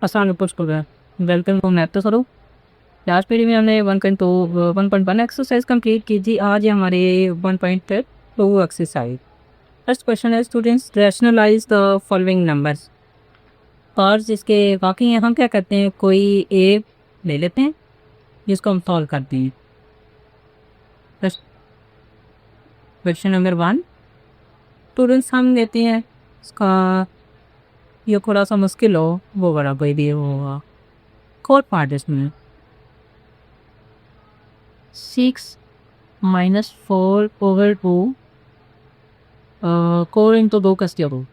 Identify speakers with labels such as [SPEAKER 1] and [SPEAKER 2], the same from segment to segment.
[SPEAKER 1] आसान अप्रोच कर रहा है। वेलकम टू मैथ तो करो। लास्ट पीरियड में हमने 1.1 एक्सरसाइज कंप्लीट की थी। आज हमारे 1.2 एक्सरसाइज। फर्स्ट क्वेश्चन है students, rationalize the following numbers. और जिसके बाकी हैं हम क्या करते हैं, कोई ए ले लेते हैं जिसको हम सॉल्व करते हैं। फर्स्ट क्वेश्चन नंबर 1 स्टूडेंट्स हम लेते हैं इसका, ये थोड़ा सा मुश्किल हो वो बड़ा कोई भी होगा। फोर्थ पार्ट इसमें 6-4/2 4 इंटू 2 का स्क्वायर रूट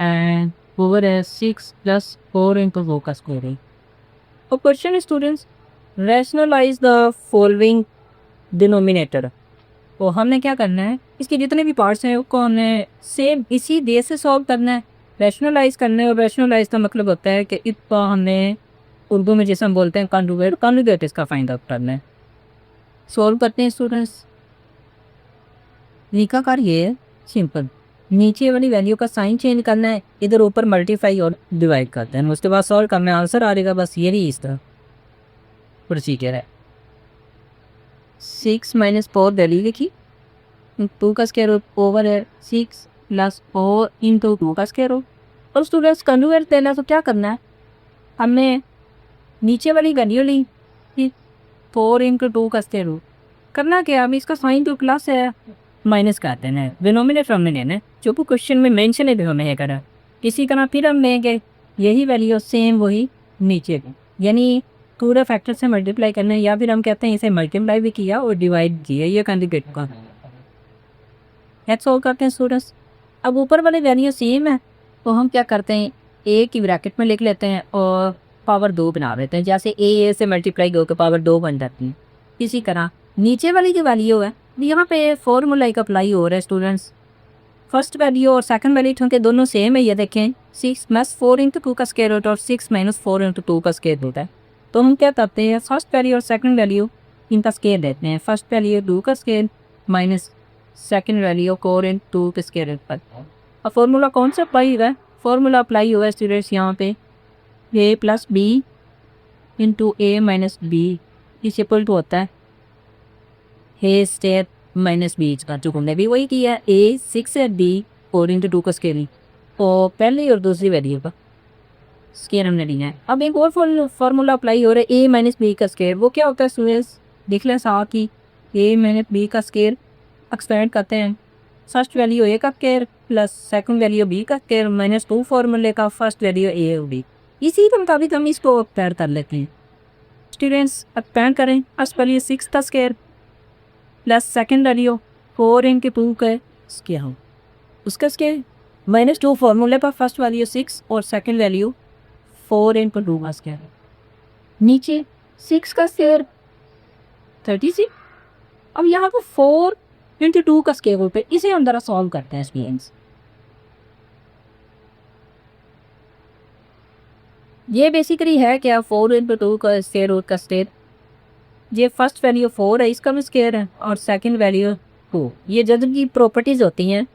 [SPEAKER 1] एंड ओवर है 6+4 इंटू 2 का स्क्वायर रूट। और question students, rationalize the following denominator. तो हमने क्या करना है, इसके जितने भी पार्ट्स हैं उसको हमने सेम इसी डे से सॉल्व करना है, रैशनलाइज करना है। और रैशनलाइज का मतलब होता है कि इसका हमने उर्दू में जैसे हम बोलते हैं कॉन्जुगेट इसका फाइंड आउट करना है। सॉल्व करते हैं स्टूडेंट्स। तरीका कार ये है सिंपल, नीचे वाली वैल्यू का साइन चेंज करना है, इधर ऊपर मल्टीप्लाई और डिवाइड करते हैं, उसके बाद सॉल्व करना है, आंसर आ जाएगा। बस यही इसका प्रोसीजर है। 6-4 वैल्यू लिखी, 2 का स्क्वायर रूट ओवर है 6+4 इंटू 2 का स्क्वायर रूट। और स्टूडेंट्स कन्वर्ट देना तो क्या करना है, हमने नीचे वाली वैल्यू ली 4 इंटू 2 का स्क्वायर रूट। करना क्या, अभी इसका साइन तो प्लस है, माइनस कर देना है, डिनोमिनेटर हमने लेना है जो भी क्वेश्चन में मेंशन है डिनोमिनेटर करा। इसी तरह फिर हम लेंगे यही वैल्यू सेम वही नीचे की, यानी पूरा फैक्टर से मल्टीप्लाई करना है, या फिर हम कहते हैं इसे मल्टीप्लाई भी किया और डिवाइड किया, ये कैंडिडेट का नेक्स्ट सॉल्व करते हैं स्टूडेंट्स। अब ऊपर वाली वैल्यू सेम है तो हम क्या करते हैं, ए की ब्रैकेट में लिख लेते हैं और पावर 2 बना देते हैं, जैसे ए से मल्टीप्लाई होकर पावर 2 बन जाती है। इसी तरह नीचे वाली जो वैल्यू है यहाँ पे फॉर्मूला एक अप्लाई हो रहा है स्टूडेंट्स। फर्स्ट वैल्यू और सेकंड वैल्यू क्योंकि दोनों सेम है, ये देखें 6+4 इंटू 2 का स्क्वायर रूट और 6-4 इंटू 2 का स्क्वायर रूट है। तो हम क्या करते हैं, फर्स्ट वैल्यू और सेकंड वैल्यू इनका स्क्वायर देते हैं। फर्स्ट वैल्यू 2 का square minus second value 4 into 2 के स्क्वायर रूट पर। और फॉर्मूला कौन सा अप्लाई हुआ है, फॉर्मूला अप्लाई हुआ है स्टूडेंट्स यहाँ पे a+b इंटू a-b इस इक्वल टू होता है ए स्टेप माइनस बी का, जो हमने भी वही किया है, ए 6 है, बी 4 इंटू 2 का स्केलिंग, और पहली और दूसरी वैल्यू का स्केयर हमने लिया है। अब एक और फार्मूला अप्लाई हो रहा है a-b का स्केयर। वो क्या होता है स्टूडेंट्स, देख लें साथ ही, a-b का स्केयर एक्सपेंड करते हैं, फर्स्ट वैल्यू ए का square plus second value B का स्केयर -2 फार्मूले का फर्स्ट वैल्यू ए और बी। इसी के मुताबिक हम इसको एक्सपेंड कर लेते हैं। स्टूडेंट्स एक्सपेंड करें, फर्स्ट वैल्यू 6 का square plus second value 4 into 2 का स्क्वायर हो, उसका स्क्वायर -2 फार्मूले पर फर्स्ट वैल्यू 6 और सेकंड वैल्यू 4 इंटू 2 का स्क्वायर। नीचे 6 का स्क्वायर 36। अब यहाँ पर 4 इंटू 2 का स्क्वायर पे इसे हम जरा सॉल्व करते हैं स्टूडेंट्स। ये बेसिकली है क्या, 4 इंटू 2 का स्क्वायर रूट का स्क्वायर, ये फर्स्ट वैल्यू 4 है इसका भी स्क्वायर है और सेकंड वैल्यू 2। ये जब की प्रॉपर्टीज़ होती हैं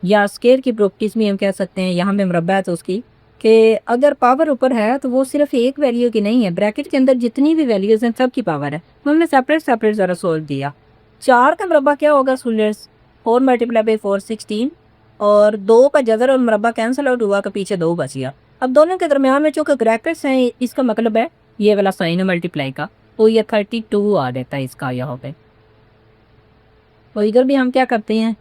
[SPEAKER 1] या स्क्वायर की प्रॉपर्टीज़ भी हम कह सकते हैं, यहाँ पे मुरब्बा है तो उसकी, कि अगर पावर ऊपर है तो वो सिर्फ एक वैल्यू की नहीं है, ब्रैकेट के अंदर जितनी भी वैल्यूज़ हैं सब की पावर है। तो हमने सेपरेट ज़रा सोल्व दिया। 4 का मुरब्बा क्या होगा स्टूडेंट्स, 4 × 4 16, और 2 का जज़र और मुरब्बा कैंसिल आउट हुआ तो पीछे 2 बच गया। अब दोनों के दरमियान में चूँकि ब्रैकेट्स हैं, इसका मतलब है ये वाला साइन है मल्टीप्लाई का, तो ये 32 आ देता है इसका यहाँ पे। तो इधर भी हम क्या करते हैं,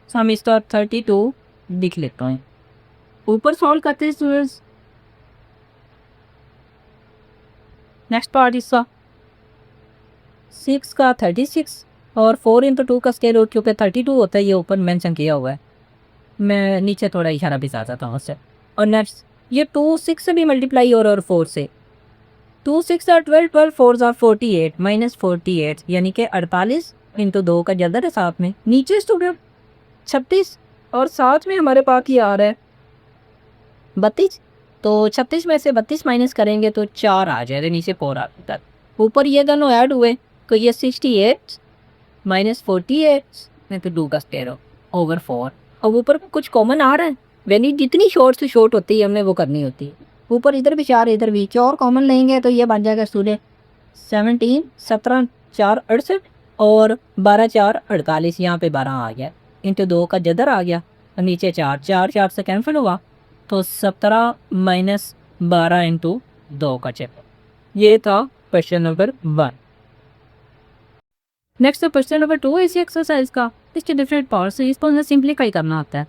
[SPEAKER 1] हम इसका 32 लिख लेते हैं, ऊपर सॉल्व करते हैं स्टूडेंट्स। नेक्स्ट पार्ट इसका 6 का 36 और 4 इंटू 2 का स्क्वायर रूट क्योंकि 32 होता है, ये ऊपर मेंशन किया हुआ है, मैं नीचे थोड़ा इशारा भी चाहता हूँ उससे। और नेक्स्ट ये 2 6 से भी मल्टीप्लाई हो रहा है और 4 से, 2 6 are 12, 12 4 are 48 -48 यानी कि 48 इंटू 2 का जल्द है साथ में। नीचे स्टूडेंट 36 और साथ में हमारे पास ये आ रहा है 32, तो 36 में से 32 माइनस करेंगे तो 4 आ जाएगा, नीचे 4 आ जाता है। ऊपर ये दोनों ऐड हुए तो ये 68 -48 तो 2 का स्क्वायर ओवर 4। और ऊपर कुछ कॉमन आ रहा है, वैल्यू जितनी शॉर्ट से शॉर्ट होती है हमने वो करनी होती है। ऊपर इधर भी 4 इधर भी 4 कॉमन लेंगे तो ये बन जाएगा स्टूडेंट 17 17 4 68 और 12 4 48। यहाँ पे 12 आ गया इंटू 2 का जदर आ गया और नीचे 4 4 4 से कैंसिल हुआ तो 17 माइनस 12 इंटू 2 का चेक। ये था question number 1। Next question number 2 इसी एक्सरसाइज का, इसके डिफरेंट पार्ट्स है, इसको हमें सिंप्लीफाई करना आता है।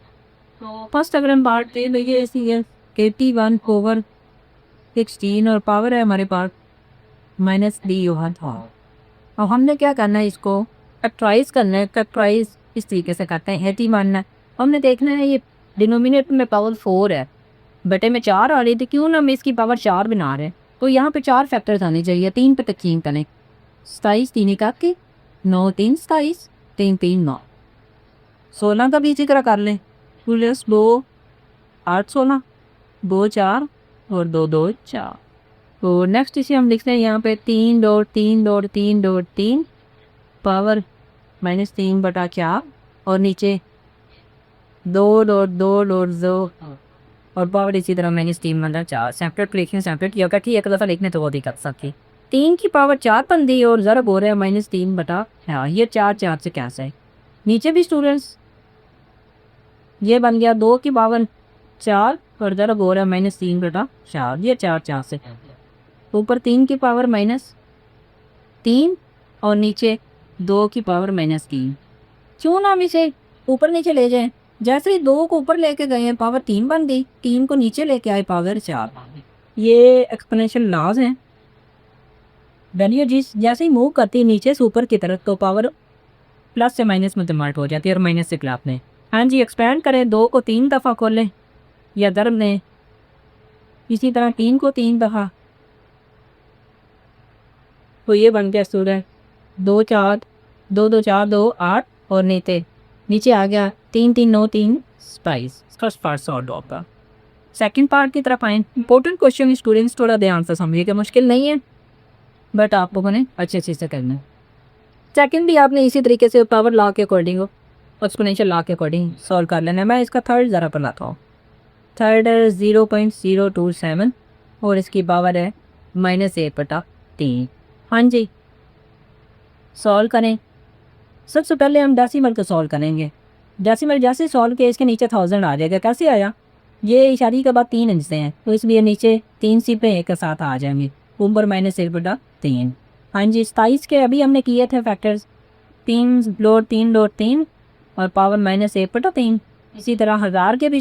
[SPEAKER 1] तो फर्स्ट अगर हम पार्ट दे लगे ऐसी है 81/16 और पावर है हमारे पास -d हुआ था। अब हमने क्या करना है, इसको फैक्टराइज करना है। फैक्टराइज इस तरीके से करते हैं 80 मानना है। हमने देखना है ये डिनोमिनेटर में पावर 4 है, बटे में 4 आ रही थी, क्यों ना हम इसकी पावर 4 बना रहे हैं। तो यहाँ पे 4 फैक्टर्स आने चाहिए। 3 पे तकसीम करें 27 3 इक्कीस 9 3 27 3 3 9। 16 का भी इसी तरह कर लें, प्लस 2 8 16 2 4 और 2 2 4। तो नेक्स्ट इसे हम लिखते हैं यहाँ पे 3.3.3.3 पावर -3/4 और नीचे 2.2.2 और पावर इसी तरह -3/4। सेपरेट लिखें, सेपरेट या इकट्ठी एक दफ़ा लिखने तो वो दिक्कत सकती। 3 की पावर 4 बनती और ज़रब हो रहा है -3/4। ये 4 4 से कैसे है। नीचे भी स्टूडेंट्स ये बन गया 2 की पावर 4 और ज़रब हो रहा है -3/4। ये 4 4 से ऊपर 3 की पावर -3 और नीचे 2 की पावर -3। क्यों ना हम इसे ऊपर नीचे ले जाएं। जैसे ही 2 को ऊपर लेके गए हैं पावर 3 बन गई, 3 को नीचे लेके आए पावर 4। ये एक्सपोनेंशियल लॉज हैं। वैल्यू जिस जैसे ही मूव करती है नीचे से ऊपर की तरफ तो पावर प्लस से माइनस में कन्वर्ट हो जाती है और माइनस से खिलाफ में। हाँ जी, एक्सपेंड करें, 2 को 3 दफ़ा खोलें या दर्ब लें, इसी तरह 3 को 3 दफ़ा, तो ये बन गया स्टूडेंट 2 4 2 2 4 2 8 और नीचे आ गया 3 3 9 3 22। फर्स्ट पार्ट सॉल्व होगा। सेकंड पार्ट की तरफ आए। इंपॉर्टेंट क्वेश्चन स्टूडेंट्स, थोड़ा ध्यान से समझिएगा, मुश्किल नहीं है बट आप लोगों ने अच्छे से करना है। सेकंड भी आपने इसी तरीके से पावर लॉ के अकॉर्डिंग एक्सपोनेंशियल लॉ के अकॉर्डिंग सॉल्व कर लेना है। मैं इसका थर्ड ज़रा बनाता हूँ। थर्ड 0.027 और इसकी पावर है -1/3। हाँ जी, सॉल्व करें। सबसे पहले हम डेसिमल को सॉल्व करेंगे। डेसिमल जैसे सॉल्व किया इसके नीचे 1000 आ जाएगा। कैसे आया, ये इशारे के बाद 3 हिस्से हैं तो इसलिए नीचे 3 सिपे एक साथ आ जाएंगे, ऊपर -1/3। हाँ जी, 27 के अभी हमने किए थे फैक्टर्स 3 और पावर -1/3। इसी तरह 1000 के भी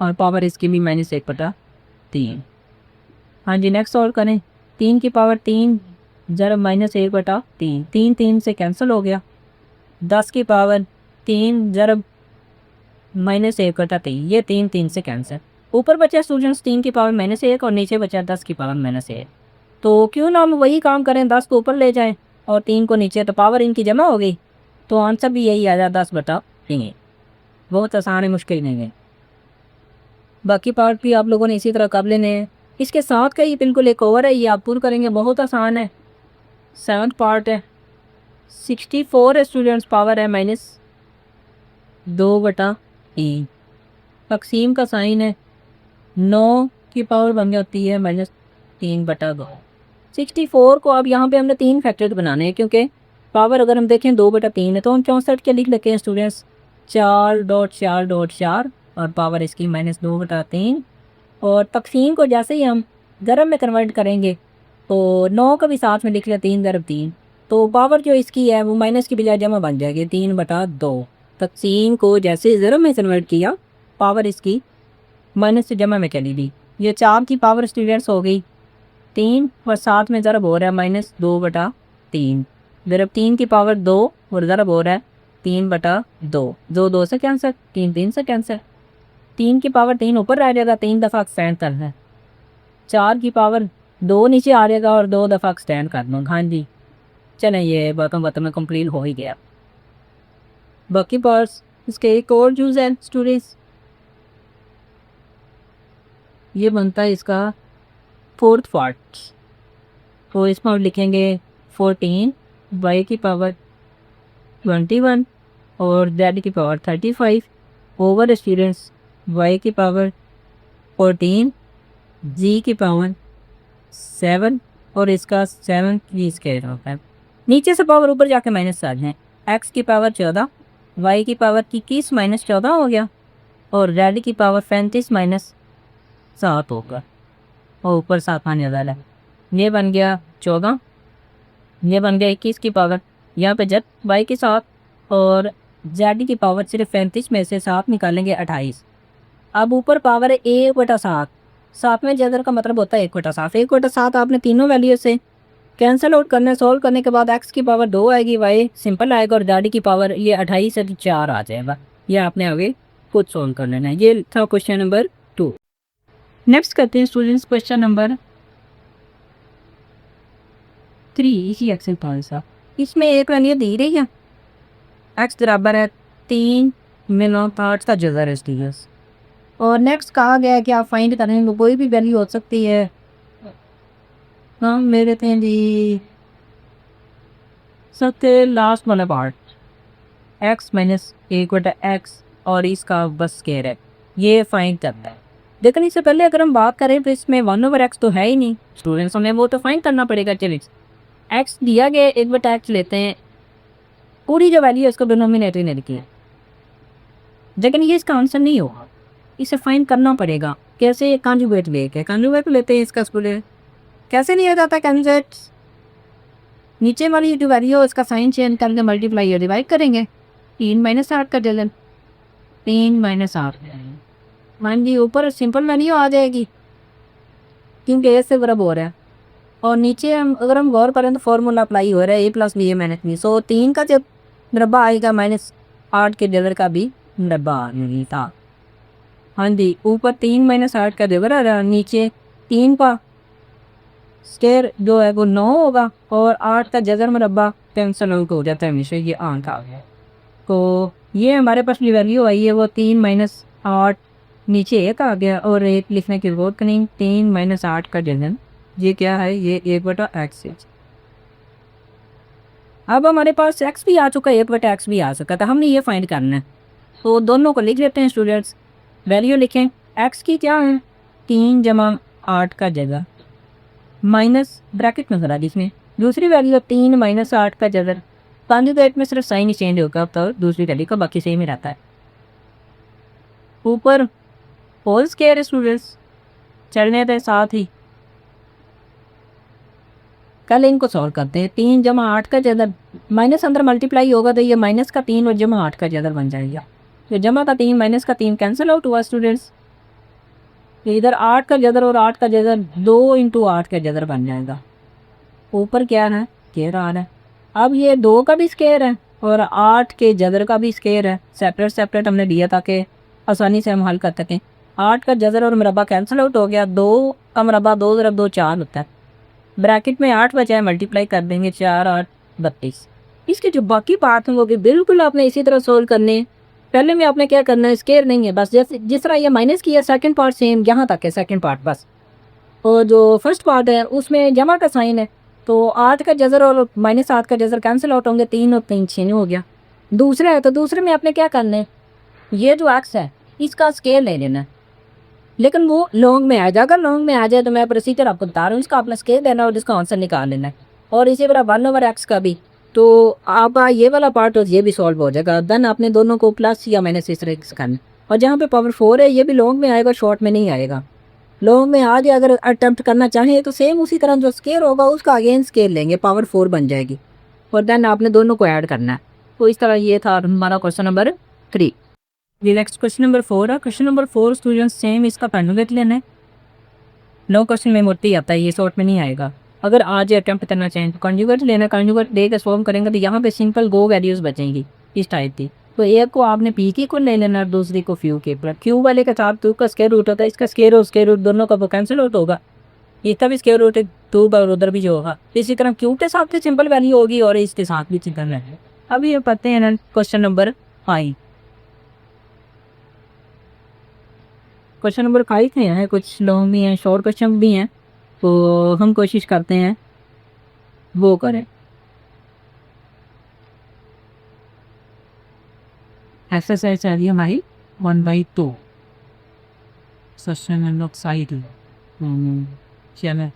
[SPEAKER 1] और पावर इसकी भी -1/3। हाँ जी, नेक्स्ट सॉल्व करें। 3 की पावर 3 ज़रब -1/3, 3 3 से कैंसिल हो गया। 10 की पावर 3 ज़रब -1/3, ये 3 3 से कैंसिल। ऊपर बचा स्टूडेंट्स 3 की पावर -1 और नीचे बचा 10 की पावर -1। तो क्यों ना हम वही काम करें, 10 को ऊपर ले जाएं और 3 को नीचे, तो पावर इनकी जमा हो गई तो आंसर भी यही आ जाए 10/3। बहुत आसान है, मुश्किल नहीं है। बाकी पार्ट भी आप लोगों ने इसी तरह कर लेने हैं। इसके साथ का ही बिल्कुल एक ओवर है, ये आप पूरा करेंगे, बहुत आसान है। 7th पार्ट है 64 है स्टूडेंट्स, पावर है -2/3। तकसीम का साइन है 9 की पावर बन जाती है -3/2। 64 को अब यहाँ पे हमने 3 फैक्टर्स बनाने हैं क्योंकि पावर अगर हम देखें 2/3 है तो हम 64 के लिख लेते हैं स्टूडेंट्स 4.4.4 और पावर इसकी -2/3। और तकसीम को जैसे ही हम ज़रब में कन्वर्ट करेंगे तो 9 का भी साथ में लिख लिया 3 × 3, तो पावर जो इसकी है वो माइनस की बजाय जमा बन जाएगी 3/2। तकसीम को जैसे ही ज़रब में कन्वर्ट किया पावर इसकी माइनस से जमा में चली गई। ये 4 की पावर स्टूडेंट्स हो गई 3 और साथ में ज़रब हो रहा है -2/3। ज़रब 3 की पावर 2 और ज़रब हो रहा है 3/2। 2 2 से कैंसिल, 3 3 से कैंसिल। 3 की पावर 3 ऊपर रह जाएगा, 3 दफ़ा एक्सटेंड करना है। 4 की पावर 2 नीचे आ जाएगा और 2 दफ़ा एक्सटेंड कर दूँगा। हाँ जी, चलें, ये बातों में कंप्लीट हो ही गया। बाकी पार्ट्स इसके एक और यूज़ है स्टूडेंट्स, ये बनता है इसका 4th पार्ट। तो इसमें हम लिखेंगे 14 y की पावर 21 और z की पावर 35 ओवर स्टूडेंट्स वाई की पावर 14 जी की पावर 7 और इसका 7 की स्क्वायर होता है। नीचे से पावर ऊपर जाके माइनस आ जाए। एक्स की पावर 14 वाई की पावर 21 माइनस 14 हो गया और जेड की पावर 35 माइनस 7 होगा और ऊपर 7 आने वाला है। ये बन गया 14, ये बन गया 21 की पावर, यहाँ पे जेड वाई के साथ और जेड की पावर सिर्फ 35 में से 7 निकालेंगे 28। अब ऊपर पावर है 1/7, 7 में जदर का मतलब होता है 1/7। 1/7 आपने तीनों वैल्यू से कैंसिल आउट करना है। सॉल्व करने के बाद एक्स की पावर 2 आएगी, वाई सिंपल आएगा और जेड की पावर ये 28 से 4 आ जाएगा। ये आपने आगे खुद सॉल्व कर लेना है। ये था क्वेश्चन नंबर 2। नेक्स्ट करते हैं स्टूडेंट्स क्वेश्चन नंबर 3। इसी एक्सरसाइज सा इसमें एक वैल्यू दी रही है, एक्स बराबर है 3 मिनट 8 का जज़र है स्टूडेंट्स। और नेक्स्ट कहा गया है कि आप फाइंड करें, तो कोई भी वैल्यू हो सकती है। हाँ मेरे थे जी सबसे लास्ट वाला पार्ट एक्स माइनस 1/x और इसका बस स्क्वायर है, ये फाइंड करना है। लेकिन इससे पहले अगर हम बात करें तो इसमें 1/x तो है ही नहीं स्टूडेंट्स, हमें वो तो फाइंड करना पड़ेगा। चलिए एक्स दिया गया 1/x लेते हैं, पूरी जो वैल्यू है उसको डिनोमिनेटर में लिखिए, लेकिन ये इसका आंसर नहीं होगा, इसे फाइंड करना पड़ेगा। कैसे? कॉन्जुगेट लेके कॉन्जुगेट लेते हैं इसका स्कूल। कैसे लिया जाता है कॉन्जुगेट? नीचे वाली जो वैल्यू है उसका साइन चेंज करके मल्टीप्लाई या डिवाइड करेंगे। 3 माइनस 8 का डिलन 3 माइनस 8 मान जी ऊपर सिंपल वैल्यू आ जाएगी क्योंकि ए से बराबर हो रहा है और नीचे हम अगर हम गौर करें तो फार्मूला अप्लाई हो रहा है a + b a - b। सो 3 का जब मुरब्बा आएगा -8 के डिवर का भी मुरब्बा नहीं था। हाँ जी ऊपर 3 माइनस 8 का डिवर आ रहा है, नीचे 3 का स्क्वायर जो है वो 9 होगा और 8 का जज़र मुरब्बा कैंसल आउट हो जाता है हमेशा, ये आंक आ गया। तो ये हमारे पास जो वैल्यू आई है वो 3 माइनस 8 नीचे 1 आ गया और 1 लिखने की जरूरत नहीं। 3 माइनस 8 का जज़र ये क्या है? ये 1/x है। अब हमारे पास x भी आ चुका है, 1/x भी आ चुका था, हमने ये फाइंड करना है। तो दोनों को लिख लेते हैं स्टूडेंट्स। वैल्यू लिखें, x की क्या है 3 जमा 8 का जज़र माइनस ब्रैकेट में करा जिसमें दूसरी वैल्यू 3 माइनस 8 का जज़र। कॉन्जुगेट में सिर्फ साइन ही चेंज होगा तो दूसरी वैल्यू का बाकी सेम ही रहता है। ऊपर होल स्क्वायर है स्टूडेंट्स, चलने थे साथ ही कल इनको सॉल्व करते हैं। 3 जमा 8 का जज़र माइनस अंदर मल्टीप्लाई होगा तो ये माइनस का 3 और जमा 8 का जज़र बन जाएगा। तो जमा का 3 माइनस का 3 कैंसिल आउट हुआ स्टूडेंट्स। तो इधर 8 का जज़र और 8 का जज़र 2 × 8 का जज़र बन जाएगा। ऊपर क्या है? स्क्वायर आ रहा है। अब ये 2 का भी स्क्वायर है और 8 के जज़र का भी स्क्वायर है। सेपरेट सेपरेट हमने दिया ताकि आसानी से हम हल कर सकें। 8 का जज़र और मुरब्बा कैंसिल आउट हो गया। 2 का मुरब्बा 2 × 2 4 होता है। ब्रैकेट में 8 बचा है, मल्टीप्लाई कर देंगे 4 8 32। इसके जो बाकी पार्ट हैं वो भी बिल्कुल आपने इसी तरह सोल्व करने हैं। पहले में आपने क्या करना है, स्क्वायर नहीं है बस, जैसे जिस तरह ये माइनस किया सेकंड पार्ट सेम यहाँ तक है सेकंड पार्ट बस। और जो फर्स्ट पार्ट है उसमें जमा का साइन है तो 8 का जज़र और -8 का जज़र कैंसिल आउट होंगे, 3 और 3 6 हो गया। दूसरा है तो दूसरे में आपने क्या करना है, ये जो एक्स है इसका स्केल ले लेना है, लेकिन वो लॉन्ग में आ जाए। अगर लॉन्ग में आ जाए तो मैं प्रोसीजर आपको बता रहा हूँ, इसका अपना स्केल देना और इसका आंसर निकाल लेना है। और इसी तरह 1/x का भी, तो आपका ये वाला पार्ट और ये भी सॉल्व हो जाएगा। देन आपने दोनों को प्लस या माइनस इस तरह से करना। और जहाँ पे पावर 4 है ये भी लॉन्ग में आएगा, शॉर्ट में नहीं आएगा। लॉन्ग में आ गया, अगर अटेम्प्ट करना चाहें तो सेम उसी तरह जो स्केल होगा उसका अगेन स्केल लेंगे, पावर 4 बन जाएगी और देन आपने दोनों को ऐड करना है। तो इस तरह ये था हमारा क्वेश्चन नंबर 3। ये नेक्स्ट क्वेश्चन नंबर 4 है। क्वेश्चन नंबर 4 स्टूडेंट्स सेम इसका कॉन्जुगेट लेना है। नो क्वेश्चन में मोटी आता है, ये शॉर्ट में नहीं आएगा। अगर आज अटेम्प्ट करना चाहें तो कॉन्जुगेट लेना, कॉन्जुगेट लेकर सॉल्व करेंगे तो यहाँ पे सिंपल 2 वैल्यूज़ बचेंगी इस टाइप की। तो एक को आपने पी की को ले लेना, दूसरी को फ्यू के। पर क्यू वाले के साथ 2 का स्क्वायर रूट होता है, इसका स्क्वायर और स्क्वायर रूट दोनों का वो कैंसिल आउट होगा। इसका भी स्क्वायर रूट 2 और उधर भी जो होगा। इसी तरह क्यू के साथ भी सिंपल वैल्यू होगी और इसके साथ भी सिंपल वैल्यू। अभी ये पढ़ते हैं ना क्वेश्चन नंबर 5। क्वेश्चन नंबर 5 में है, कुछ लॉन्ग भी हैं शॉर्ट क्वेश्चन भी हैं, तो हम कोशिश करते हैं वो करें। एक्सरसाइज आ रही है हमारी
[SPEAKER 2] 1/2 सेशन ऑक्साइड चले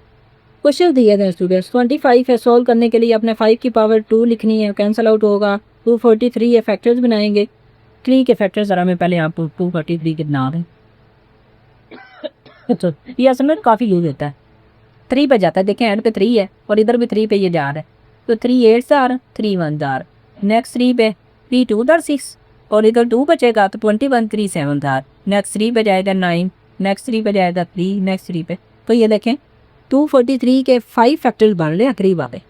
[SPEAKER 1] क्वेश्चन दिए थे स्टूडेंट्स 25 है, सॉल्व करने के लिए अपने 5 की पावर 2 लिखनी है, कैंसिल आउट होगा 243 है, फैक्टर्स बनाएंगे। 3 के फैक्टर्स ज़रा मैं पहले आपको 243 के बना दें। तो ये असल में काफ़ी यूज होता है, 3 पे जाता है, देखें एंड पे 3 है और इधर भी 3 पे ये जा रहा है, तो 3 8 आर 3 1 आर, नेक्स्ट 3 पे 3 2 आर 6 और इधर 2 बचेगा तो 21 3 7 आर, नेक्स्ट 3 पे जाएगा 9, नेक्स्ट 3 पे जाएगा 3, नेक्स्ट 3 पे, तो ये देखें 243 के 5 फैक्टर्स बन रहे हैं करीब आते।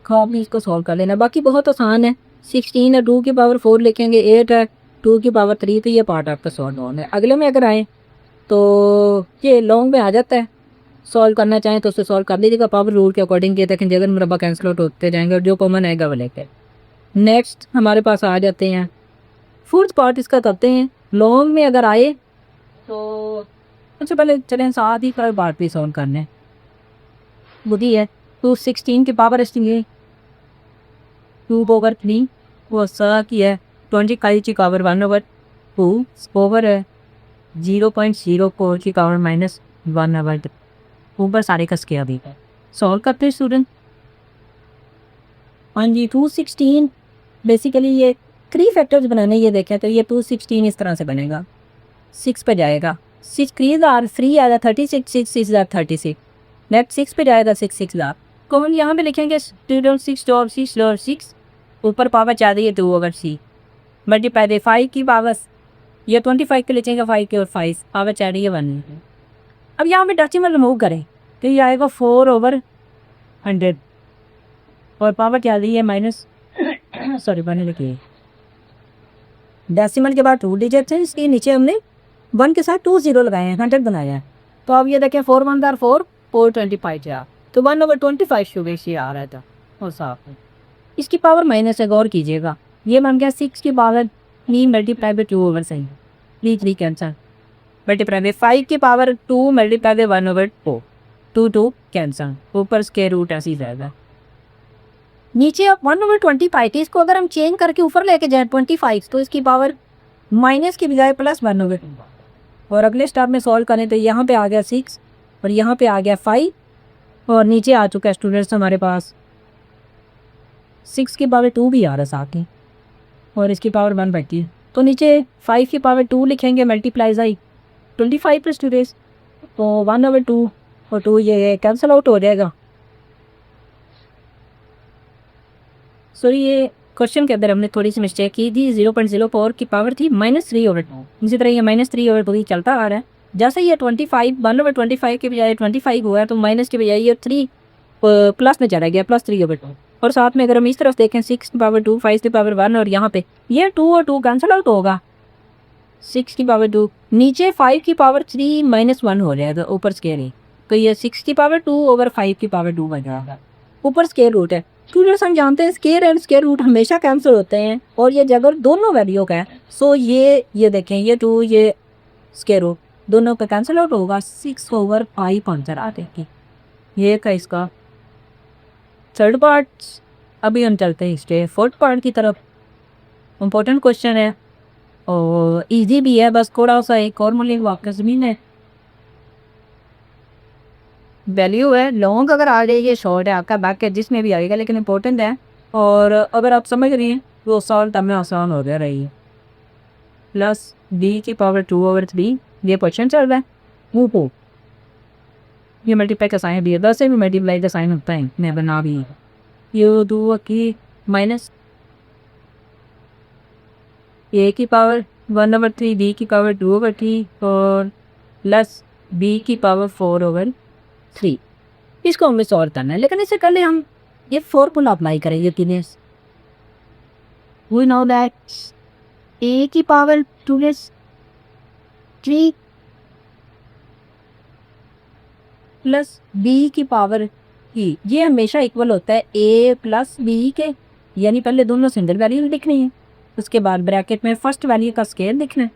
[SPEAKER 1] आप भी इसको सॉल्व कर लेना, बाकी बहुत आसान है। 16 है, 2 की पावर 4 लिखेंगे, 8 है 2 की पावर 3, तो ये पार्ट आपका सॉल्व होना है। अगले में अगर आए तो ये लॉन्ग में आ जाता है, सॉल्व करना चाहें तो उससे सॉल्व कर लीजिएगा पावर रूल के अकॉर्डिंग। ये देखें जगह मुरब्बा कैंसिल आउट होते जाएंगे और जो कॉमन आएगा वो लेकर नेक्स्ट हमारे पास आ जाते हैं। फोर्थ पार्ट इसका करते हैं, लॉन्ग में अगर आए तो सबसे पहले चलें साथ ही पर पार्ट भी सॉल्व करने बुद्धि है। तो 16 की पावर एस्टिमेट 2/3 वो सा की है, 25 की पावर 1/2 ओवर है 0.04 की पावर -1/3 ऊपर सारे का स्केयर दी है। सॉल्व करते हैं स्टूडेंट। हाँ जी 216 बेसिकली ये 3 फैक्टर्स बनाने, ये देखें तो ये 216 इस तरह से बनेगा, 6 पे जाएगा 6 3 आर 3 आएगा 36 6 6 आर 36, नेक्स्ट 6 पे जाएगा 6 6 आर, कॉमन यहाँ पे लिखेंगे 6 ऊपर पावर चाह रही है 2/c मल्टीप्लाई दे 5 की पावर, ये 25 के लिखेंगे 5 के और 5 पावर चाह रही है 1। अब यहाँ पे डेसिमल रिमूव करें तो ये आएगा 4/100 और पावर क्या रही है माइनस सॉरी बने लिखिए, डेसिमल के बाद 2 डिजिट है, इसके नीचे हमने 1 के साथ 2 0 लगाए हैं, 100 बनाया है। तो अब ये देखें 4 1 4 425 है, तो 1/25 शुगर से आ रहा था और साफ है। इसकी पावर माइनस है, गौर कीजिएगा, ये बन गया 6 की पावर 3 मल्टीप्लाई बाई 2 सही 3 कैंसर मल्टीप्लाई बाई 5 की पावर 2 मल्टीप्लाई बाई 1/4 2 कैंसर, ऊपर स्क्वायर रूट ऐसी जाएगा। नीचे अब 1/25 थी, इसको अगर हम चेंज करके ऊपर लेके जाए 25 तो इसकी पावर माइनस की बजाय +1/2 और अगले स्टेप में सॉल्व करें तो यहाँ पे आ गया 6 और यहाँ पे आ गया 5 और नीचे आ चुका है स्टूडेंट्स हमारे पास 6 की पावर 2 भी आ रहा है साथ ही और इसकी पावर 1 बैठी है, तो नीचे 5 की पावर 2 लिखेंगे मल्टीप्लाई आई 25 पर स्टूडेंट्स, तो 1/2 और 2 ये कैंसिल आउट हो जाएगा। सॉरी ये क्वेश्चन के अंदर हमने थोड़ी सी मिस्टेक की थी, 0.04 की पावर थी -3/2, इसी तरह ये -3/2 चलता आ रहा है। जैसे ये 25 1/25 के बजाय 25 हुआ है तो माइनस के बजाय ये 3 प्लस में चला गया +3/2 और साथ में अगर हम इस तरफ देखें 6 की पावर 2 5 की पावर 1 और यहाँ पे ये 2 और 2 कैंसिल आउट होगा, 6 की पावर 2 नीचे 5 की पावर 3 -1 हो जाएगा ऊपर स्केयर है, तो ये 6 की पावर 2 ओवर 5 की पावर 2 बन जाएगा, ऊपर स्केयर रूट है। स्टूडेंट्स हम जानते हैं स्केयर एंड स्केयर रूट हमेशा कैंसिल होते हैं और ये जगह दोनों वैल्यू का है, सो ये देखें ये 2 ये स्केयर रूट दोनों का कैंसिल आउट होगा, 6/5 आंसर आ जाएगी ये का इसका थर्ड पार्ट। अभी हम चलते हैं इसके फोर्थ पार्ट की तरफ। इम्पोर्टेंट क्वेश्चन है और इजी भी है, बस थोड़ा सा एक और मूल्य वापस ज़मीन है वैल्यू है, लॉन्ग अगर आ जाए ये शॉर्ट है आपका बैक है जिसमें भी आएगा लेकिन इंपॉर्टेंट है और अगर आप समझ रही हैं तो सॉल्व तब में आसान हो गया रही है। प्लस b की पावर 2/3 ये क्वेश्चन चल रहा है, वो ये मल्टीप्लाई का साइन भी है, 10 से भी मल्टीप्लाई का साइन होता है, मैं बना भी ये 2 की माइनस a की पावर 1/3 b की पावर 2/3 और प्लस b की पावर 4/3। इसको हमें सॉल्व करना है लेकिन इससे पहले हम ये फॉर्मूला अप्लाई करेंगे kinase. We know that a की पावर 2/3 प्लस b की पावर 3 ये हमेशा इक्वल होता है a प्लस b के, यानी पहले दोनों सिंगल वैल्यू लिखनी है, उसके बाद ब्रैकेट में फर्स्ट वैल्यू का स्केयर लिखना है,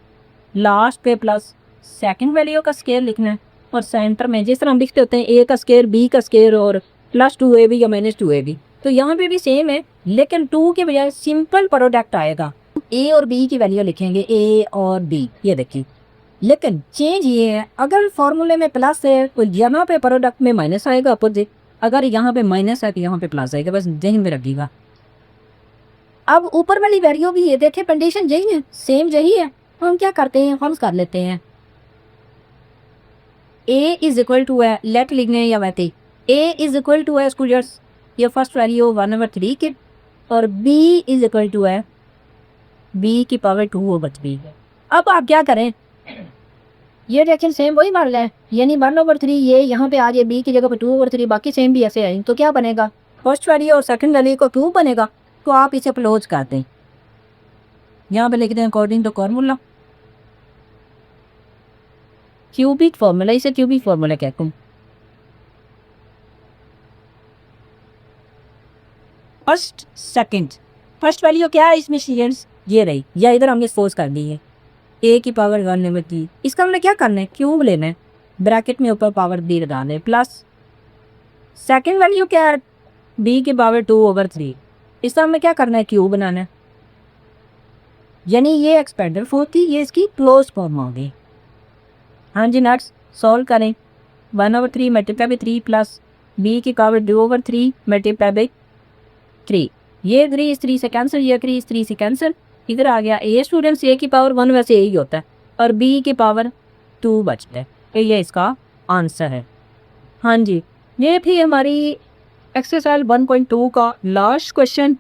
[SPEAKER 1] लास्ट पे प्लस सेकंड वैल्यू का स्केयर लिखना है और सेंटर में जिस तरह हम लिखते होते हैं a का स्केयर b का स्केयर और प्लस 2ab या -2ab, तो यहाँ पे भी सेम है लेकिन 2 के बजाय सिंपल प्रोडक्ट आएगा ए और बी की वैल्यू लिखेंगे, ए और बी, ये देखिए। लेकिन चेंज ये है, अगर फॉर्मूले में प्लस है तो यहाँ पे प्रोडक्ट में माइनस आएगा अपोजिट, अगर यहाँ पे माइनस है तो यहाँ पे प्लस आएगा, बस जहन में रखिएगा। अब ऊपर वाली वैल्यू भी ये देखें, कंडीशन यही है, सेम यही है। हम क्या करते हैं, हम कर लेते हैं ए इज इक्वल टू है, लेट लिखने हैं या वैसे ए इज इक्वल टू है स्टूडेंट्स, ये फर्स्ट वैल्यू 1/3 की, और बी इज इक्वल टू है बी की पावर 2/3 है। अब आप क्या करें, ये रिएक्शन सेम वही मान लें, यानी 1/3 ये यहाँ पे आ जाए बी की जगह पे 2/3, बाकी सेम भी ऐसे आए, तो क्या बनेगा, फर्स्ट वैल्यू और सेकंड वैल्यू को 2 बनेगा। तो आप इसे क्लोज कर दें, यहाँ पे लिखते हैं according to formula, cubic formula, इसे क्यूबिक फॉर्मूला कहते हैं। फर्स्ट सेकंड, फर्स्ट वैल्यू क्या है इसमें स्टूडेंट्स, ये रही, या इधर हमने सपोज कर दी है ए की पावर 1/3, इसका हमने क्या करना है, क्यूब लेना है, ब्रैकेट में ऊपर पावर बी लगाना है, प्लस सेकंड वैल्यू क्या है, बी की पावर 2/3, इसका हमें क्या करना है, क्यूब बनाना है, यानी ये एक्सपेंडर फोर थी, ये इसकी क्लोज फॉर्म होगी। हाँ जी नेक्स्ट सॉल्व करें, 1/3 मल्टीप्लाई बाई 3 प्लस बी की पावर 2/3 मल्टीप्लाई बाई 3, ये 3 इस 3 से कैंसिल, ये 3 इस 3 से कैंसिल, इधर आ गया ए स्टूडेंट्स, ए की पावर 1 वैसे यही होता है, और बी की पावर 2 बचता है, तो ये इसका आंसर है। हाँ जी, ये थी हमारी एक्सरसाइज 1.2 का लास्ट क्वेश्चन।